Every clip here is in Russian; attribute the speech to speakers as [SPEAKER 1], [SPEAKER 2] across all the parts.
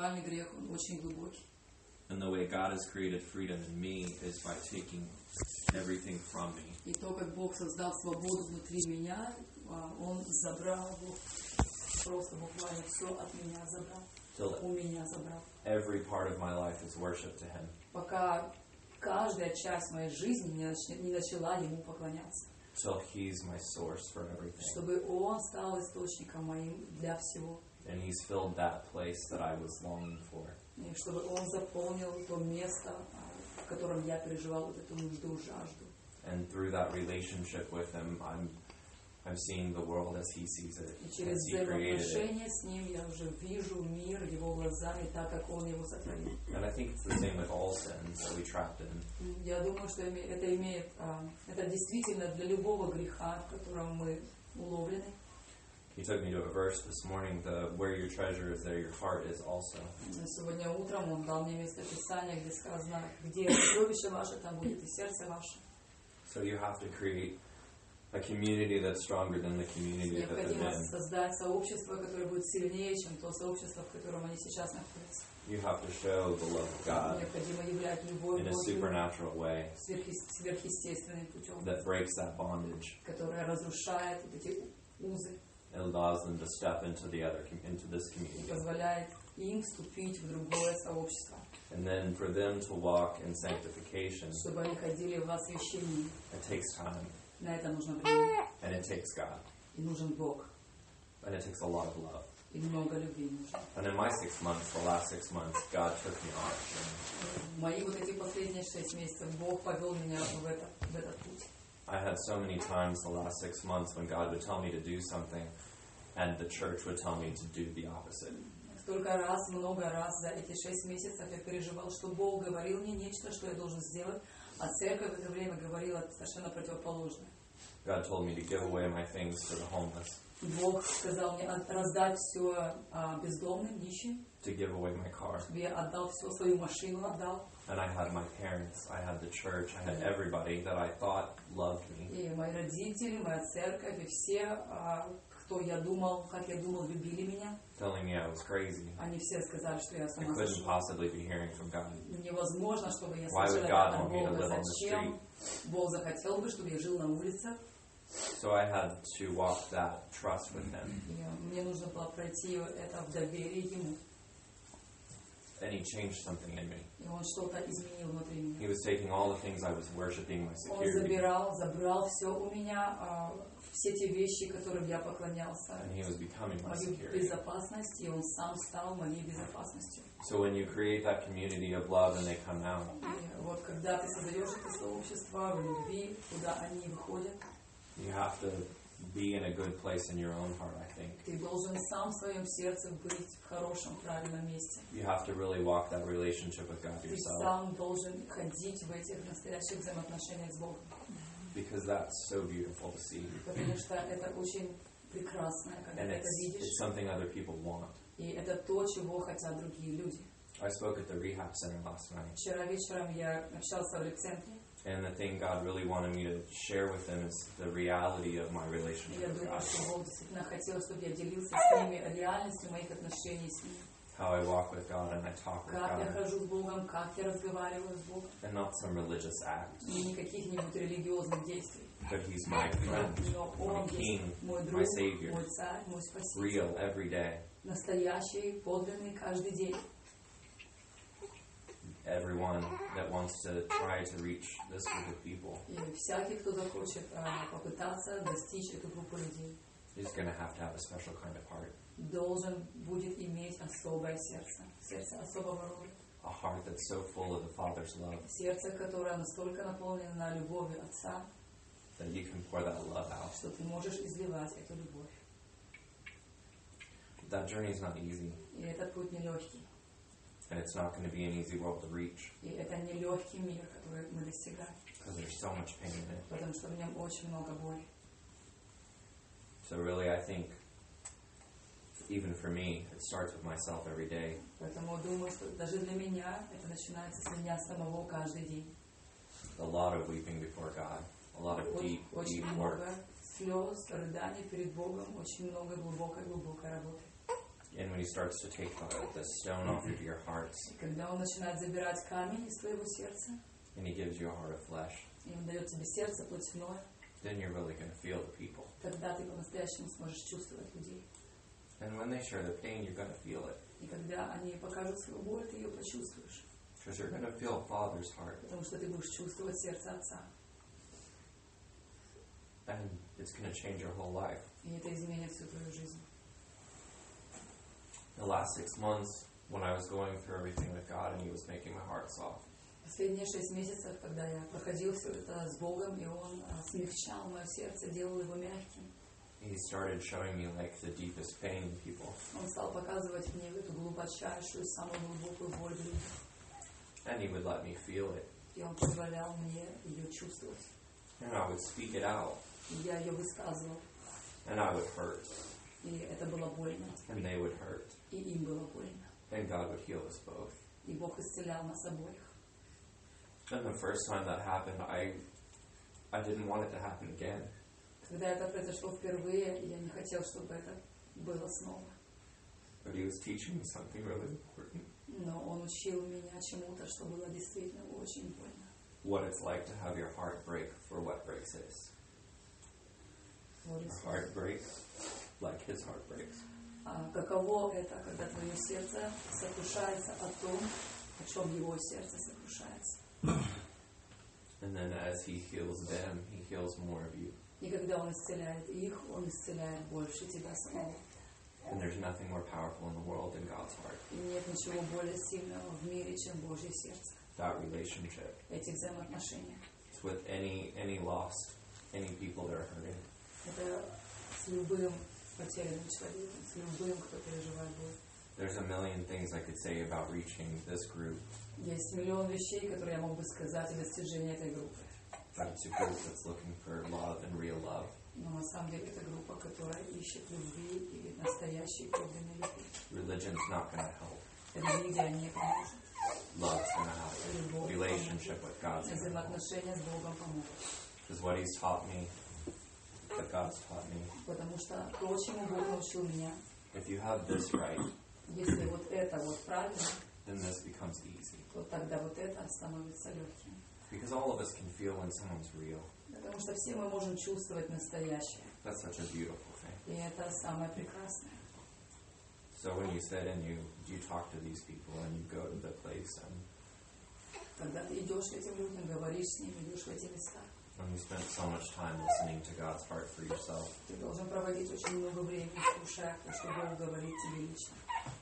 [SPEAKER 1] сексуальный грех, он очень глубокий.
[SPEAKER 2] And the way God has created freedom in me is by taking everything from me.
[SPEAKER 1] И то, как Бог создал свободу внутри меня, Он забрал, просто буквально все от меня забрал, у меня забрал.
[SPEAKER 2] Every part of my life is worship to Him.
[SPEAKER 1] Пока каждая часть моей жизни не начала Ему поклоняться.
[SPEAKER 2] Till He's my source for everything.
[SPEAKER 1] Чтобы Он стал источником моим для всего.
[SPEAKER 2] And He's filled that place that I was longing for.
[SPEAKER 1] И чтобы Он заполнил то место, в котором я переживал вот эту нужду, жажду.
[SPEAKER 2] And through that relationship with Him, I'm seeing the world as He sees it,
[SPEAKER 1] И через
[SPEAKER 2] as He created it.
[SPEAKER 1] взаимоотношения с Ним я уже вижу мир Его глазами, так как Он его сотворил.
[SPEAKER 2] And I think it's the same with all sins that we trapped in.
[SPEAKER 1] Я думаю, что это действительно для любого греха, в котором мы уловлены.
[SPEAKER 2] He took me to a verse this morning, where your treasure is, there your heart is also.
[SPEAKER 1] Сегодня утром Он дал мне местописание, где сказано, где сокровище ваше, там будет и сердце ваше.
[SPEAKER 2] So you have to create a community that's stronger than the community that they're
[SPEAKER 1] Необходимо
[SPEAKER 2] in.
[SPEAKER 1] создать сообщество, которое будет сильнее, чем то сообщество, в котором они сейчас находятся.
[SPEAKER 2] You have to show the love of God
[SPEAKER 1] Необходимо являть любовь
[SPEAKER 2] in a
[SPEAKER 1] Божью
[SPEAKER 2] supernatural way
[SPEAKER 1] сверхъестественным путем,
[SPEAKER 2] that breaks that bondage.
[SPEAKER 1] которая разрушает вот эти узы
[SPEAKER 2] It allows them to step into this
[SPEAKER 1] и
[SPEAKER 2] community.
[SPEAKER 1] позволяет им вступить в другое сообщество,
[SPEAKER 2] And then for them to walk in sanctification,
[SPEAKER 1] чтобы они ходили в освящении.
[SPEAKER 2] it takes time.
[SPEAKER 1] На это нужно время.
[SPEAKER 2] And it takes God.
[SPEAKER 1] И нужен Бог.
[SPEAKER 2] And it takes a lot of love.
[SPEAKER 1] И много любви нужно.
[SPEAKER 2] And in my 6 months, the last 6 months, God took me on a journey.
[SPEAKER 1] Мои вот эти последние 6 месяцев Бог повел меня в этот путь.
[SPEAKER 2] I had so many times the last 6 months when God would tell me to do something and the church would tell me to do the opposite.
[SPEAKER 1] Столько раз, много раз за эти 6 месяцев я переживал, что Бог говорил мне нечто, что я должен сделать, а церковь в это время говорила совершенно противоположное.
[SPEAKER 2] God told me to give away my things to the homeless.
[SPEAKER 1] Бог сказал мне раздать все бездомным, нищим.
[SPEAKER 2] To give away my car.
[SPEAKER 1] Чтобы я отдал все, свою машину отдал.
[SPEAKER 2] And I had my parents, I had the church, I had everybody that I thought loved me.
[SPEAKER 1] И мои родители, моя церковь, и все, кто как я думал, любили меня.
[SPEAKER 2] Telling me I was crazy.
[SPEAKER 1] Они все сказали, что я
[SPEAKER 2] I
[SPEAKER 1] сама
[SPEAKER 2] couldn't
[SPEAKER 1] сошла.
[SPEAKER 2] possibly be hearing from God.
[SPEAKER 1] Невозможно, чтобы я
[SPEAKER 2] Why
[SPEAKER 1] слышала
[SPEAKER 2] would God
[SPEAKER 1] от
[SPEAKER 2] want me to
[SPEAKER 1] Бога.
[SPEAKER 2] live on the
[SPEAKER 1] Зачем Бог захотел бы, чтобы я жил на улицах?
[SPEAKER 2] So I had to walk that trust with Him.
[SPEAKER 1] И мне нужно было пройти это в доверии Ему.
[SPEAKER 2] And He changed something in me.
[SPEAKER 1] И Он что-то изменил внутри меня.
[SPEAKER 2] He was taking all the things I was worshiping, my
[SPEAKER 1] Он
[SPEAKER 2] security,
[SPEAKER 1] забрал все у меня, все те вещи, которым я поклонялся,
[SPEAKER 2] and He was becoming my
[SPEAKER 1] мою
[SPEAKER 2] security.
[SPEAKER 1] безопасность, и Он сам стал моей безопасностью.
[SPEAKER 2] So when you create that community of love and they come out,
[SPEAKER 1] И вот когда ты создаешь это сообщество в любви, куда они выходят,
[SPEAKER 2] you have to be in a good place in your own heart, I think.
[SPEAKER 1] ты должен сам в своем сердце быть в хорошем, правильном месте.
[SPEAKER 2] You have to really walk that relationship with God
[SPEAKER 1] Ты
[SPEAKER 2] yourself,
[SPEAKER 1] сам должен ходить в этих настоящих взаимоотношениях с Богом.
[SPEAKER 2] because that's so beautiful to see.
[SPEAKER 1] Потому что это очень прекрасно, когда
[SPEAKER 2] And
[SPEAKER 1] ты это
[SPEAKER 2] it's
[SPEAKER 1] видишь.
[SPEAKER 2] something other people want.
[SPEAKER 1] И это то, чего хотят другие люди.
[SPEAKER 2] I spoke at the rehab center last night,
[SPEAKER 1] Вчера вечером я общался в реп-центре.
[SPEAKER 2] and the thing God really wanted me to share with them is the reality of my
[SPEAKER 1] И
[SPEAKER 2] relationship
[SPEAKER 1] я
[SPEAKER 2] with
[SPEAKER 1] думаю,
[SPEAKER 2] God.
[SPEAKER 1] что Бог действительно хотел, чтобы я делился с ними реальностью моих отношений с Ним.
[SPEAKER 2] How I walk with God and I talk with
[SPEAKER 1] Как я
[SPEAKER 2] God,
[SPEAKER 1] хожу с Богом, как я разговариваю с Богом.
[SPEAKER 2] and not some religious act,
[SPEAKER 1] И не каких-нибудь религиозных действий.
[SPEAKER 2] but He's my friend,
[SPEAKER 1] Но
[SPEAKER 2] my
[SPEAKER 1] Он
[SPEAKER 2] King,
[SPEAKER 1] есть мой
[SPEAKER 2] my
[SPEAKER 1] друг,
[SPEAKER 2] Savior,
[SPEAKER 1] мой царь, мой спаситель.
[SPEAKER 2] real every day.
[SPEAKER 1] Настоящий, подлинный каждый день.
[SPEAKER 2] Everyone that wants to try to reach this group of people
[SPEAKER 1] И всякий, кто захочет попытаться достичь эту группу людей,
[SPEAKER 2] is going to have a special kind of heart.
[SPEAKER 1] должен будет иметь особое сердце. Сердце особого рода.
[SPEAKER 2] A heart that's so full of the Father's love
[SPEAKER 1] Сердце, которое настолько наполнено любовью Отца,
[SPEAKER 2] that you can pour that love out.
[SPEAKER 1] что ты можешь изливать эту любовь.
[SPEAKER 2] That journey is not easy,
[SPEAKER 1] И этот путь нелегкий.
[SPEAKER 2] and it's not going to be an easy world to reach,
[SPEAKER 1] И это нелегкий мир, который мы достигаем,
[SPEAKER 2] because there's so much pain in it.
[SPEAKER 1] потому что в нем очень много боли.
[SPEAKER 2] So really, I think, even for me, it starts with myself every day.
[SPEAKER 1] Поэтому думаю, что даже для меня это начинается с меня самого каждый день.
[SPEAKER 2] A lot of weeping before God, a lot of deep
[SPEAKER 1] Очень
[SPEAKER 2] work.
[SPEAKER 1] много слез, рыданий перед Богом, очень много глубокой работы.
[SPEAKER 2] And when he starts to take the stone off of your hearts,
[SPEAKER 1] И когда Он начинает забирать камень из твоего сердца,
[SPEAKER 2] and he gives you a heart of flesh,
[SPEAKER 1] и Он дает тебе сердце плотяное,
[SPEAKER 2] then you're really going to feel the people.
[SPEAKER 1] тогда ты по-настоящему сможешь чувствовать людей.
[SPEAKER 2] And when they share their pain, you're going to feel it.
[SPEAKER 1] И когда они покажут свою боль, ты ее почувствуешь.
[SPEAKER 2] Because you're going to feel a father's heart.
[SPEAKER 1] Потому что ты будешь чувствовать сердце Отца.
[SPEAKER 2] And it's going to change your whole life.
[SPEAKER 1] И это изменит всю твою жизнь.
[SPEAKER 2] The last 6 months, when I was going through everything with God and he was making my heart soft,
[SPEAKER 1] Последние 6 месяцев, когда я проходил все это с Богом, и Он смягчал мое сердце, делал его мягким.
[SPEAKER 2] he started showing me like the deepest pain in people.
[SPEAKER 1] Он стал показывать мне эту глубочайшую, самую глубокую боль в людях.
[SPEAKER 2] And he would let me feel it.
[SPEAKER 1] И Он позволял мне ее чувствовать.
[SPEAKER 2] And I would speak it out.
[SPEAKER 1] И я ее высказывал.
[SPEAKER 2] And I would hurt.
[SPEAKER 1] И это было больно.
[SPEAKER 2] And they would hurt.
[SPEAKER 1] И им было больно.
[SPEAKER 2] And God would heal us both.
[SPEAKER 1] И Бог исцелял нас обоих.
[SPEAKER 2] And the first time that happened, I didn't want it to happen again.
[SPEAKER 1] Когда это произошло впервые, я не хотел, чтобы это было снова.
[SPEAKER 2] But he was teaching me something really important.
[SPEAKER 1] Но Он учил меня чему-то, что было действительно очень больно.
[SPEAKER 2] What it's like to have your heart break for what breaks his. Your heart breaks like his heart breaks.
[SPEAKER 1] Каково это, когда твое сердце сокрушается о том, о чем его сердце сокрушается.
[SPEAKER 2] And then as he heals them, he heals more of you.
[SPEAKER 1] И когда Он исцеляет их, Он исцеляет больше тебя самого.
[SPEAKER 2] And there's nothing more powerful in the world than God's heart.
[SPEAKER 1] И нет ничего более сильного в мире, чем Божье сердце.
[SPEAKER 2] That relationship.
[SPEAKER 1] Эти взаимоотношения.
[SPEAKER 2] It's with any lost, any people that are hurting.
[SPEAKER 1] Это с любым потерянным человеком, с любым, кто переживает боль.
[SPEAKER 2] There's a million things I could say about reaching this group.
[SPEAKER 1] Есть миллион вещей, которые я мог бы сказать о достижении этой группы.
[SPEAKER 2] But it's a group that's looking for love and real love.
[SPEAKER 1] Но на самом деле это группа, которая ищет любви и настоящей подлинной любви.
[SPEAKER 2] Religion's not going to help.
[SPEAKER 1] Религия не поможет.
[SPEAKER 2] Love's going to help.
[SPEAKER 1] Любовь
[SPEAKER 2] Relationship with God's going to help.
[SPEAKER 1] взаимоотношения с Богом помогут.
[SPEAKER 2] Because what he's taught me, what God's taught me,
[SPEAKER 1] Потому что то, чему Бог научил меня,
[SPEAKER 2] if you have this right,
[SPEAKER 1] если вот это вот правильно,
[SPEAKER 2] then this becomes easy.
[SPEAKER 1] то тогда вот это становится легким.
[SPEAKER 2] Because all of us can feel when someone's real.
[SPEAKER 1] Потому что все мы можем чувствовать настоящее.
[SPEAKER 2] That's such a beautiful thing.
[SPEAKER 1] И это самое прекрасное.
[SPEAKER 2] So when you sit and you talk to these people and you go to the place and
[SPEAKER 1] Когда ты идешь к этим людям, говоришь с ними, идешь в эти места,
[SPEAKER 2] you spend so much time listening to God's heart for yourself,
[SPEAKER 1] ты должен проводить очень много времени, слушая то, что Бог говорит тебе лично.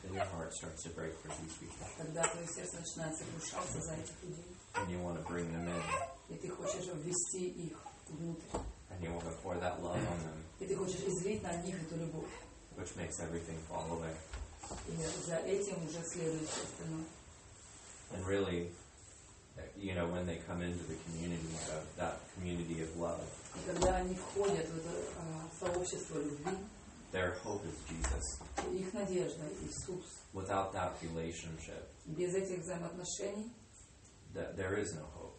[SPEAKER 2] then your heart starts to break for these people.
[SPEAKER 1] Тогда твое сердце начинает сокрушаться за этих людей.
[SPEAKER 2] And you want to bring them in.
[SPEAKER 1] И ты хочешь ввести их внутрь.
[SPEAKER 2] And you want to pour that love on them,
[SPEAKER 1] И ты хочешь излить на них эту любовь.
[SPEAKER 2] which makes everything fall away.
[SPEAKER 1] И за этим уже следует все остальное.
[SPEAKER 2] And really, you know, when they come into the community, that community of love,
[SPEAKER 1] И когда они входят в это сообщество любви,
[SPEAKER 2] their hope is Jesus.
[SPEAKER 1] то их надежда Иисус.
[SPEAKER 2] Without that relationship,
[SPEAKER 1] Без этих взаимоотношений
[SPEAKER 2] there is no hope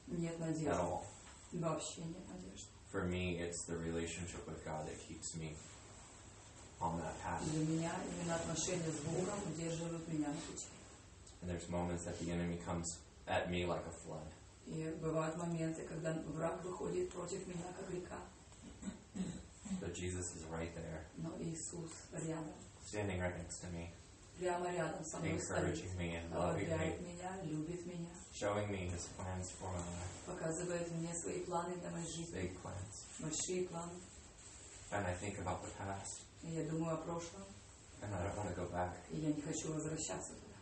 [SPEAKER 1] нет
[SPEAKER 2] at
[SPEAKER 1] надежды.
[SPEAKER 2] all.
[SPEAKER 1] Вообще нет надежды.
[SPEAKER 2] For me, it's the relationship with God that keeps me on that path.
[SPEAKER 1] Для меня именно отношения с Богом удерживают меня на пути.
[SPEAKER 2] And there's moments that the enemy comes at me like a flood.
[SPEAKER 1] И бывают моменты, когда враг выходит против меня, как река.
[SPEAKER 2] But Jesus is right there,
[SPEAKER 1] Но Иисус рядом,
[SPEAKER 2] standing right next to me,
[SPEAKER 1] прямо рядом со мной стоит,
[SPEAKER 2] encouraging me and loving
[SPEAKER 1] ободряет
[SPEAKER 2] me,
[SPEAKER 1] меня, любит меня,
[SPEAKER 2] showing me his plans for my life,
[SPEAKER 1] показывает мне свои планы для моей жизни,
[SPEAKER 2] big plans.
[SPEAKER 1] большие планы.
[SPEAKER 2] And I think about the past,
[SPEAKER 1] И я думаю о прошлом,
[SPEAKER 2] and I don't want to go back,
[SPEAKER 1] и я не хочу возвращаться туда,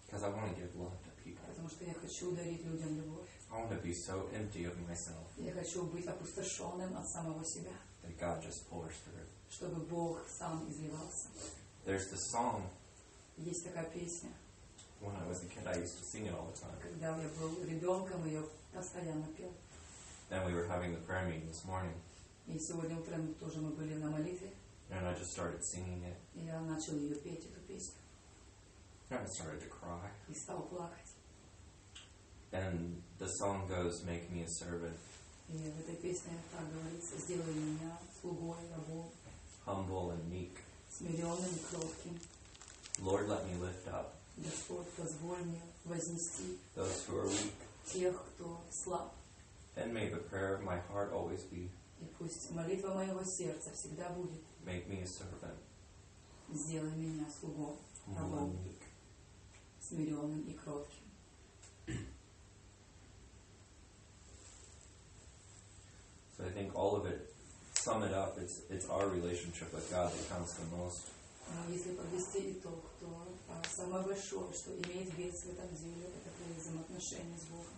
[SPEAKER 2] because I want to give love to people.
[SPEAKER 1] потому что я хочу дарить людям любовь.
[SPEAKER 2] I want to be so empty of myself
[SPEAKER 1] Я хочу быть опустошенным от самого себя,
[SPEAKER 2] that God just pours through.
[SPEAKER 1] чтобы Бог сам изливался.
[SPEAKER 2] There's this song,
[SPEAKER 1] Есть такая песня,
[SPEAKER 2] when I was a kid, I used to sing it all the time.
[SPEAKER 1] когда я был ребенком, ее постоянно пел.
[SPEAKER 2] Then we were having the prayer meeting this morning,
[SPEAKER 1] И сегодня утром тоже мы были на молитве,
[SPEAKER 2] and I just started singing it,
[SPEAKER 1] и я начал ее петь, эту песню,
[SPEAKER 2] and I started to cry.
[SPEAKER 1] и стал плакать.
[SPEAKER 2] And the song goes, "Make me a servant,
[SPEAKER 1] И в этой песне так говорится: сделай меня слугой, рабом,
[SPEAKER 2] humble and meek,
[SPEAKER 1] смиренным и кротким,
[SPEAKER 2] Lord, let me lift up
[SPEAKER 1] Господь, позволь мне вознести
[SPEAKER 2] those who are weak.
[SPEAKER 1] тех, кто слаб.
[SPEAKER 2] Then may the prayer of my heart always be,
[SPEAKER 1] И пусть молитва моего сердца всегда будет:
[SPEAKER 2] make me a servant,
[SPEAKER 1] сделай меня слугой,
[SPEAKER 2] humble
[SPEAKER 1] рабом,
[SPEAKER 2] and meek.
[SPEAKER 1] смиренным и кротким.
[SPEAKER 2] So I think all of it, sum it up, it's our relationship with God that counts the most.
[SPEAKER 1] Но если подвести итог, то самое большое, что имеет вес в этом деле, это твои взаимоотношения с Богом.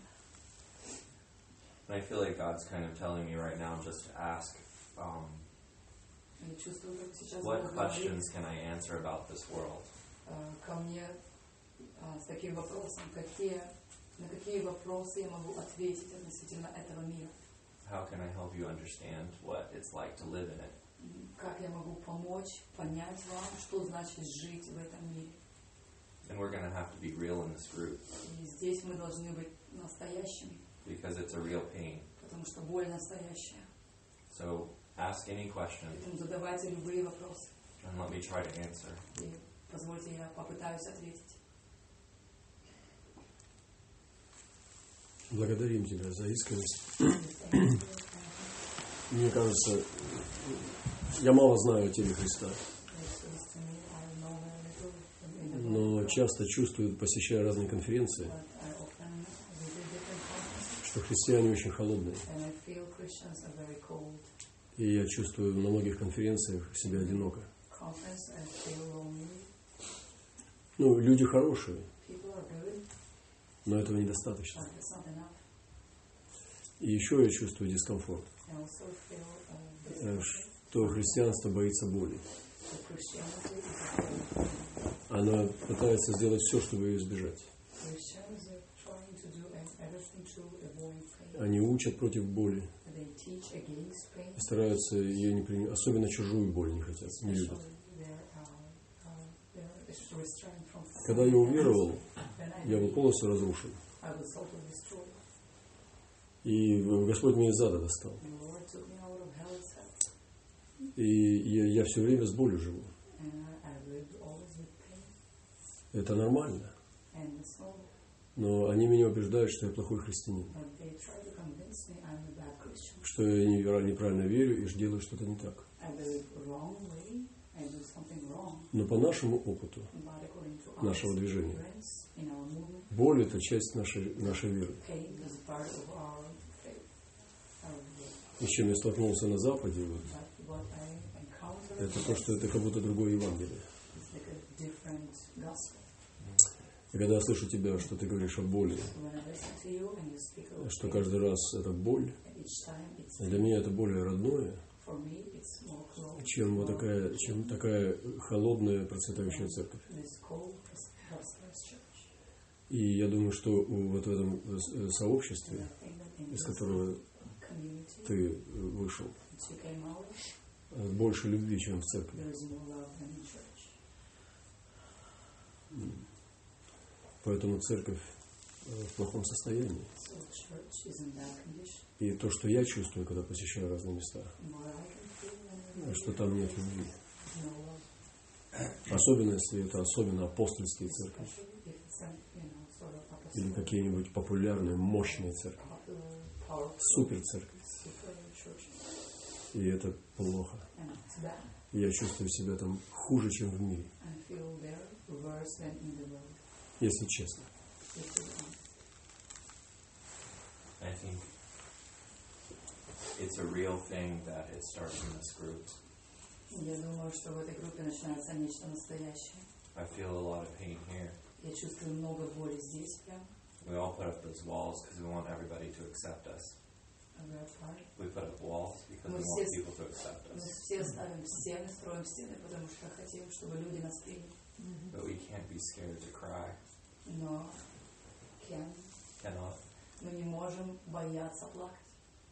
[SPEAKER 2] And I feel like God's kind of telling me right now just to ask,
[SPEAKER 1] Я чувствую, как сейчас
[SPEAKER 2] what
[SPEAKER 1] Бог
[SPEAKER 2] questions
[SPEAKER 1] говорит
[SPEAKER 2] can I answer about this world?
[SPEAKER 1] ко мне с таким вопросом, на какие вопросы я могу ответить относительно этого мира.
[SPEAKER 2] How can I help you understand what it's like to live in it?
[SPEAKER 1] Как я могу помочь, понять вам, что значит жить в этом мире.
[SPEAKER 2] And we're going to have to be real in this group.
[SPEAKER 1] И здесь мы должны быть настоящими.
[SPEAKER 2] Because it's a real pain.
[SPEAKER 1] Потому что боль настоящая.
[SPEAKER 2] So ask any question.
[SPEAKER 1] Поэтому задавайте любые вопросы.
[SPEAKER 2] And let me try to answer.
[SPEAKER 1] И позвольте, я попытаюсь ответить.
[SPEAKER 3] Благодарим Тебя за искренность. Мне кажется, я мало знаю о теле Христа, но часто чувствую, посещая разные конференции, что христиане очень холодные. И я чувствую на многих конференциях себя одиноко. Ну, люди хорошие, но этого недостаточно. И еще я чувствую дискомфорт, что христианство боится боли. Оно пытается сделать все, чтобы ее избежать. Они учат против боли. И стараются ее не принимать. Особенно чужую боль не хотят, не любят. Когда я уверовал, я был полностью разрушен. И Господь меня из ада достал. И я все время с болью живу. Это нормально. Но они меня убеждают, что я плохой христианин. Что я неправильно верю и делаю что-то не так. Но по нашему опыту, нашего движения, боль – это часть нашей веры. И с чем я столкнулся на Западе, это то, что это как будто другое Евангелие. И когда я слышу тебя, что ты говоришь о боли, что каждый раз это боль, для меня это более родное, чем такая холодная процветающая церковь. И я думаю, что вот в этом сообществе, из которого ты вышел, больше любви, чем в церкви. Поэтому церковь в плохом состоянии. И то, что я чувствую, когда посещаю разные места, что там нет любви. Особенно, если это апостольские церкви. Или какие-нибудь популярные, мощные церкви. Супер церкви. И это плохо. Я чувствую себя там хуже, чем в мире. Если честно.
[SPEAKER 2] I think it's a real thing that it starts in this group.
[SPEAKER 1] Я думаю, что в этой группе начинается нечто настоящее.
[SPEAKER 2] I feel a lot of pain here.
[SPEAKER 1] Я чувствую много боли здесь прям.
[SPEAKER 2] We all put up those walls because we want everybody to accept us. We put up walls because we want people to accept us.
[SPEAKER 1] Мы все ставим стены, строим стены, потому что хотим, чтобы люди нас приняли.
[SPEAKER 2] But we can't be scared to cry.
[SPEAKER 1] Но
[SPEAKER 2] Cannot.
[SPEAKER 1] мы не можем бояться плакать.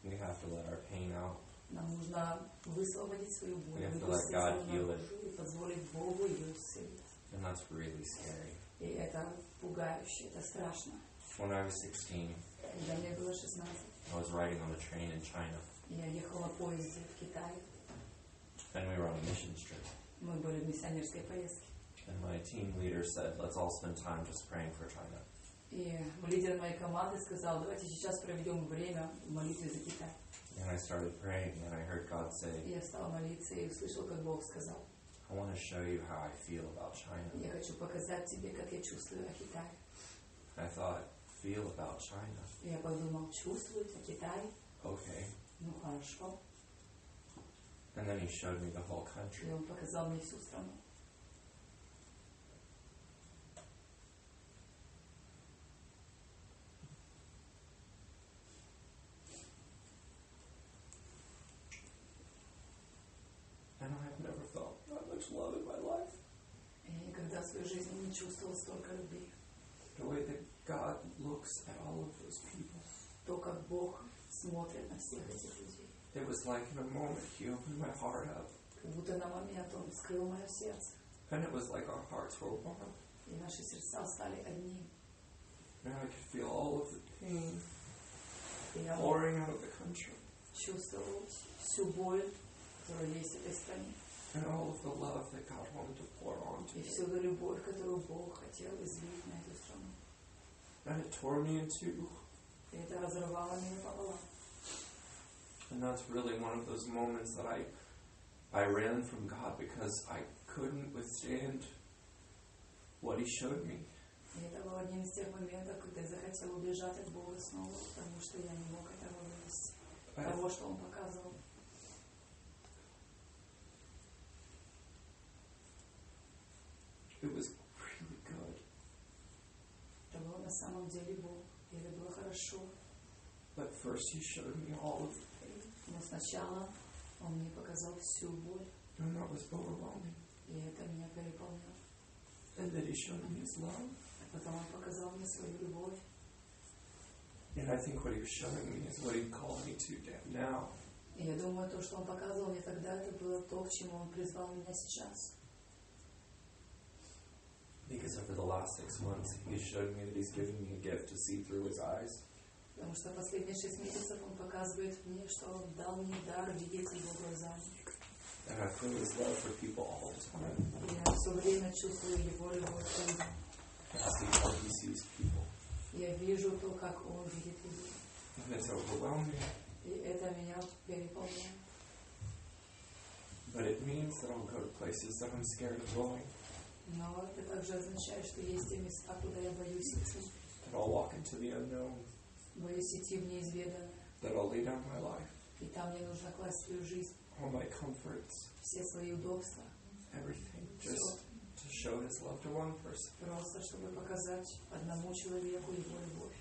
[SPEAKER 2] We have to let our pain out.
[SPEAKER 1] Нам нужно высвободить свою боль,
[SPEAKER 2] We have to let God heal it.
[SPEAKER 1] и позволить Богу ее исцелить.
[SPEAKER 2] And that's really scary.
[SPEAKER 1] И это пугающе, это страшно.
[SPEAKER 2] When I was 16,
[SPEAKER 1] Когда мне было 16,
[SPEAKER 2] I was riding on a train in China.
[SPEAKER 1] я ехала на поезде в Китае.
[SPEAKER 2] Then we were on a mission trip.
[SPEAKER 1] Мы были в миссионерской поездке.
[SPEAKER 2] And my team leader said, let's all spend time just praying for China.
[SPEAKER 1] И лидер моей команды сказал, давайте сейчас проведем время в молитве за Китай.
[SPEAKER 2] And I started praying, and I heard God say,
[SPEAKER 1] И я стала молиться и услышал, как Бог сказал,
[SPEAKER 2] I want to show you how I feel about China.
[SPEAKER 1] я хочу показать тебе, как я чувствую о Китае.
[SPEAKER 2] I thought, feel about China.
[SPEAKER 1] И я подумал, чувствовать о Китае?
[SPEAKER 2] Okay.
[SPEAKER 1] Ну хорошо.
[SPEAKER 2] And then he showed me the whole country.
[SPEAKER 1] И он показал мне всю страну.
[SPEAKER 2] And I have never felt that much love in my life.
[SPEAKER 1] И я никогда в своей жизни не чувствовал столько любви.
[SPEAKER 2] The way that God looks at all of those people.
[SPEAKER 1] То, как Бог смотрит на всех этих людей.
[SPEAKER 2] It was like in a moment he opened my heart up.
[SPEAKER 1] Как будто на момент Он вскрыл мое сердце.
[SPEAKER 2] And it was like our hearts were one.
[SPEAKER 1] И наши сердца стали одним.
[SPEAKER 2] And I could feel all of the pain
[SPEAKER 1] И я
[SPEAKER 2] pouring out of the country.
[SPEAKER 1] чувствовал всю боль, которая есть в этой стране.
[SPEAKER 2] And all of the love that God wanted to pour onto
[SPEAKER 1] И
[SPEAKER 2] me.
[SPEAKER 1] всю любовь, которую Бог хотел излить на эту страну.
[SPEAKER 2] And it tore me in two.
[SPEAKER 1] И это разорвало меня пополам.
[SPEAKER 2] And that's really one of those moments that I ran from God because I couldn't withstand what He showed me.
[SPEAKER 1] И это был один из тех моментов, когда я захотела убежать от Бога снова, потому что я не мог этого вынести. Того, что Он показывал.
[SPEAKER 2] It was really good.
[SPEAKER 1] Это было на самом деле Бог. И это было хорошо.
[SPEAKER 2] But first He showed me all of the pain.
[SPEAKER 1] Но сначала Он мне показал всю боль.
[SPEAKER 2] And that was overwhelming.
[SPEAKER 1] И это меня переполняло.
[SPEAKER 2] And then He showed me His love.
[SPEAKER 1] А потом Он показал мне свою любовь.
[SPEAKER 2] And I think what He was showing me is what He called me to now.
[SPEAKER 1] И я думаю, то, что Он показывал мне тогда, это было то, к чему Он призвал меня сейчас.
[SPEAKER 2] Because over the last 6 months, He showed me that He's given me a gift to see through His eyes.
[SPEAKER 1] Потому что последние 6 месяцев Он показывает мне, что Он дал мне дар видеть Его глазами.
[SPEAKER 2] And I feel His love for people all the time.
[SPEAKER 1] И я все время чувствую Его любовь к людям.
[SPEAKER 2] I see how He sees people.
[SPEAKER 1] Я вижу то, как Он видит людей.
[SPEAKER 2] And it's overwhelming.
[SPEAKER 1] И это меня переполняет.
[SPEAKER 2] But it means that I'll go to places that I'm scared of going.
[SPEAKER 1] Но это также означает, что есть те места, куда я боюсь идти.
[SPEAKER 2] That I'll walk into the unknown.
[SPEAKER 1] Боюсь идти в неизведанное.
[SPEAKER 2] That I'll lay down my life.
[SPEAKER 1] И там мне нужно класть свою жизнь.
[SPEAKER 2] All my comforts.
[SPEAKER 1] Все свои удобства.
[SPEAKER 2] Everything. Just to show His love to one person.
[SPEAKER 1] Просто, чтобы показать одному человеку Его любовь.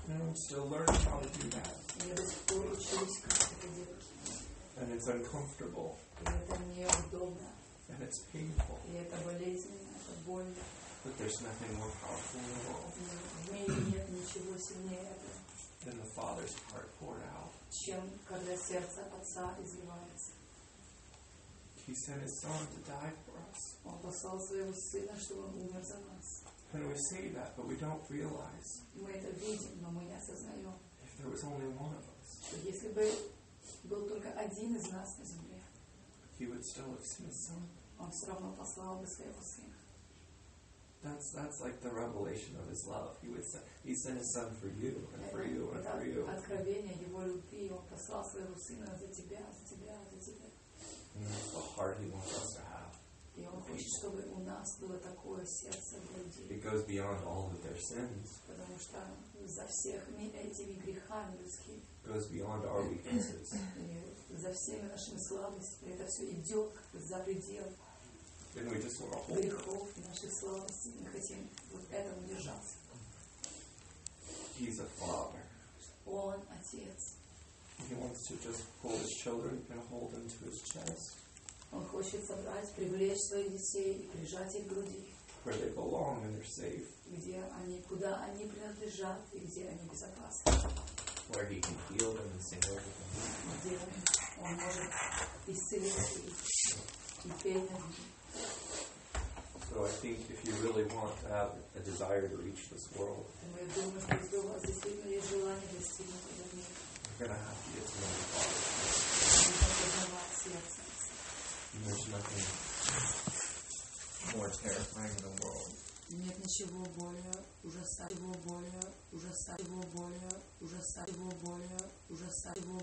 [SPEAKER 2] And I'm still learning how to do that.
[SPEAKER 1] И я до сих пор учусь, как это делать.
[SPEAKER 2] And it's uncomfortable.
[SPEAKER 1] И это неудобно.
[SPEAKER 2] And it's painful.
[SPEAKER 1] И это болезненно, это больно.
[SPEAKER 2] But there's nothing more powerful in the world
[SPEAKER 1] В мире нет ничего сильнее этого,
[SPEAKER 2] than the Father's heart poured out.
[SPEAKER 1] чем когда сердце Отца изливается.
[SPEAKER 2] He sent His Son to die for us.
[SPEAKER 1] Он послал Своего Сына, чтобы Он умер за нас.
[SPEAKER 2] And we say that, but we don't realize
[SPEAKER 1] Мы это видим, но мы не осознаем,
[SPEAKER 2] if there was only one of us,
[SPEAKER 1] что если бы был только один из нас на земле,
[SPEAKER 2] He would still have sent His Son.
[SPEAKER 1] Он все равно послал бы Своего Сына.
[SPEAKER 2] That's like the revelation of His love. He sent His Son for you and for you and for you.
[SPEAKER 1] Это откровение Его любви. Он послал Своего Сына за тебя, за тебя, за тебя.
[SPEAKER 2] And that's the heart He wants us to have.
[SPEAKER 1] И Он хочет, чтобы у нас было такое сердце для людей.
[SPEAKER 2] It goes beyond all of their sins.
[SPEAKER 1] Потому что за всеми этими грехами людскими,
[SPEAKER 2] It goes beyond our weaknesses.
[SPEAKER 1] и за всеми нашими слабостями, это все идет за пределы
[SPEAKER 2] And we just want to hold it.
[SPEAKER 1] грехов и наших слабостей. Мы хотим вот этому держаться.
[SPEAKER 2] He's a Father.
[SPEAKER 1] Он Отец.
[SPEAKER 2] He wants to just pull His children and hold them to His chest,
[SPEAKER 1] Он хочет собрать, привлечь своих детей и прижать их к груди,
[SPEAKER 2] where they belong and they're safe,
[SPEAKER 1] где они, куда они принадлежат и где они безопасны,
[SPEAKER 2] where He can heal them and sing over them.
[SPEAKER 1] где Он может исцелить их и петь над ними.
[SPEAKER 2] So I think if you really want to have a desire to reach this world,
[SPEAKER 1] Мы думаем, что если у вас действительно есть желание достигнуть этого мира,
[SPEAKER 2] you're going to have to get to know the Father.
[SPEAKER 1] нужно познавать сердце.
[SPEAKER 2] And there's nothing more terrifying in the world
[SPEAKER 1] Нет ничего более ужасающего, более ужасающего, более ужасающего, более ужасающего,